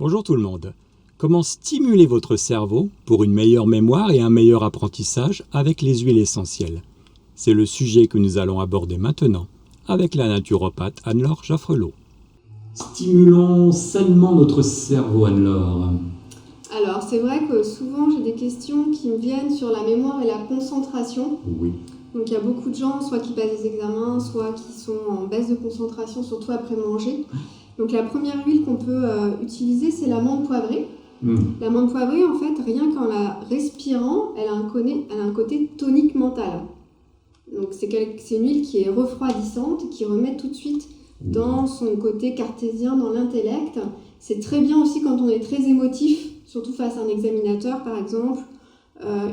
Bonjour tout le monde. Comment stimuler votre cerveau pour une meilleure mémoire et un meilleur apprentissage avec les huiles essentielles? C'est le sujet que nous allons aborder maintenant avec la naturopathe Anne-Laure Jaffrelot. Stimulons sainement notre cerveau, Anne-Laure. Alors, c'est vrai que souvent j'ai des questions qui me viennent sur la mémoire et la concentration. Oui. Donc, il y a beaucoup de gens, soit qui passent des examens, soit qui sont en baisse de concentration, surtout après manger. Donc, la première huile qu'on peut utiliser, c'est l'amande poivrée. L'amande poivrée, en fait, rien qu'en la respirant, elle a un côté tonique mental. Donc, c'est une huile qui est refroidissante, qui remet tout de suite dans son côté cartésien, dans l'intellect. C'est très bien aussi quand on est très émotif, surtout face à un examinateur, par exemple,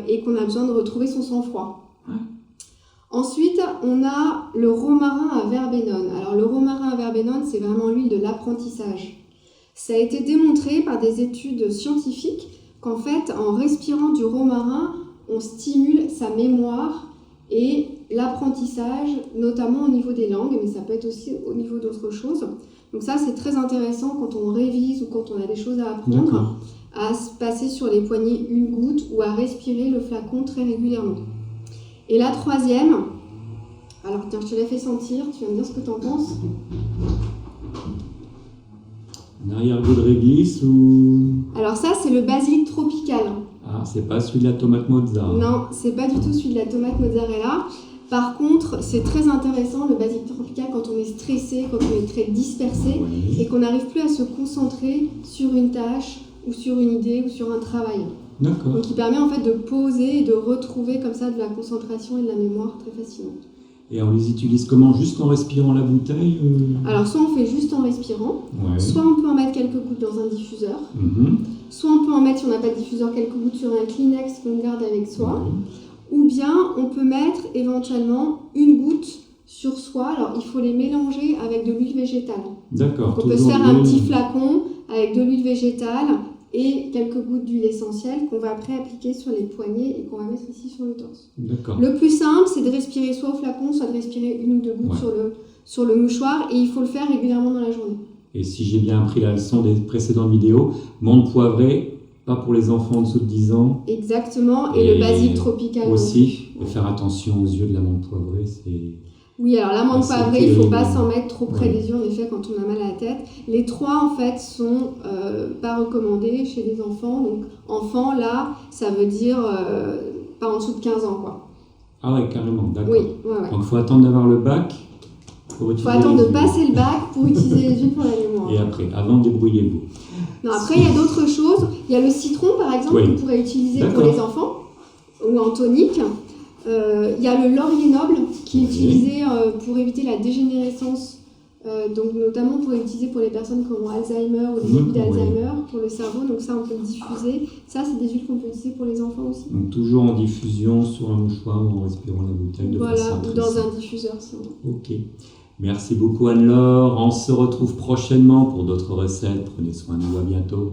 et qu'on a besoin de retrouver son sang-froid. Ensuite, on a le romarin à verbenone. Alors, le romarin à verbenone, c'est vraiment l'huile de l'apprentissage. Ça a été démontré par des études scientifiques qu'en fait, en respirant du romarin, on stimule sa mémoire et l'apprentissage, notamment au niveau des langues, mais ça peut être aussi au niveau d'autres choses. Donc ça, c'est très intéressant quand on révise ou quand on a des choses à apprendre, à se passer sur les poignets une goutte ou à respirer le flacon très régulièrement. Et la troisième, alors tiens, je te l'ai fait sentir, tu vas me dire ce que tu en penses. Un arrière-goût de réglisse ou... Alors ça, c'est le basilic tropical. Ah, c'est pas celui de la tomate mozzarella. Non, c'est pas du tout celui de la tomate mozzarella. Par contre, c'est très intéressant le basilic tropical quand on est stressé, quand on est très dispersé et qu'on n'arrive plus à se concentrer sur une tâche ou sur une idée ou sur un travail. D'accord. Donc il permet en fait de poser et de retrouver comme ça de la concentration et de la mémoire très facilement. Et on les utilise comment? Juste en respirant la bouteille Alors soit on fait juste en respirant, soit on peut en mettre quelques gouttes dans un diffuseur, soit on peut en mettre, si on n'a pas de diffuseur, quelques gouttes sur un Kleenex qu'on garde avec soi, ou bien on peut mettre éventuellement une goutte sur soi. Alors il faut les mélanger avec de l'huile végétale. D'accord. Donc on peut se faire un petit flacon avec de l'huile végétale et quelques gouttes d'huile essentielle qu'on va après appliquer sur les poignets et qu'on va mettre ici sur le torse. D'accord. Le plus simple, c'est de respirer soit au flacon, soit de respirer une ou deux gouttes sur le mouchoir, et il faut le faire régulièrement dans la journée. Et si j'ai bien appris la leçon des précédentes vidéos, menthe poivrée, pas pour les enfants en dessous de 10 ans. Exactement, et le basilic tropical aussi. Et faire attention aux yeux de la menthe poivrée, c'est... Oui, alors l'amande poivrée, il ne faut pas s'en mettre trop près des yeux, en effet, quand on a mal à la tête. Les trois, en fait, sont pas recommandés chez les enfants. Donc, enfant, là, ça veut dire pas en dessous de 15 ans, quoi. Ah ouais, carrément, d'accord. Oui, Donc, il faut attendre d'avoir le bac pour utiliser. Il faut attendre de passer le bac pour utiliser les huiles pour la mémoire. Et après, avant, débrouillez-vous. Non, après, il y a d'autres choses. Il y a le citron, par exemple, qu'on pourrait utiliser pour les enfants, ou en tonique. Il y a le laurier noble qui est utilisé pour éviter la dégénérescence, donc notamment pour utiliser pour les personnes qui ont Alzheimer ou des débuts d'Alzheimer pour le cerveau. Donc ça, on peut le diffuser. Ça, c'est des huiles qu'on peut utiliser pour les enfants aussi. Donc toujours en diffusion sur un mouchoir ou en respirant la bouteille de façon ou dans un diffuseur. Sinon. Ok. Merci beaucoup Anne-Laure. On se retrouve prochainement pour d'autres recettes. Prenez soin de vous. À bientôt.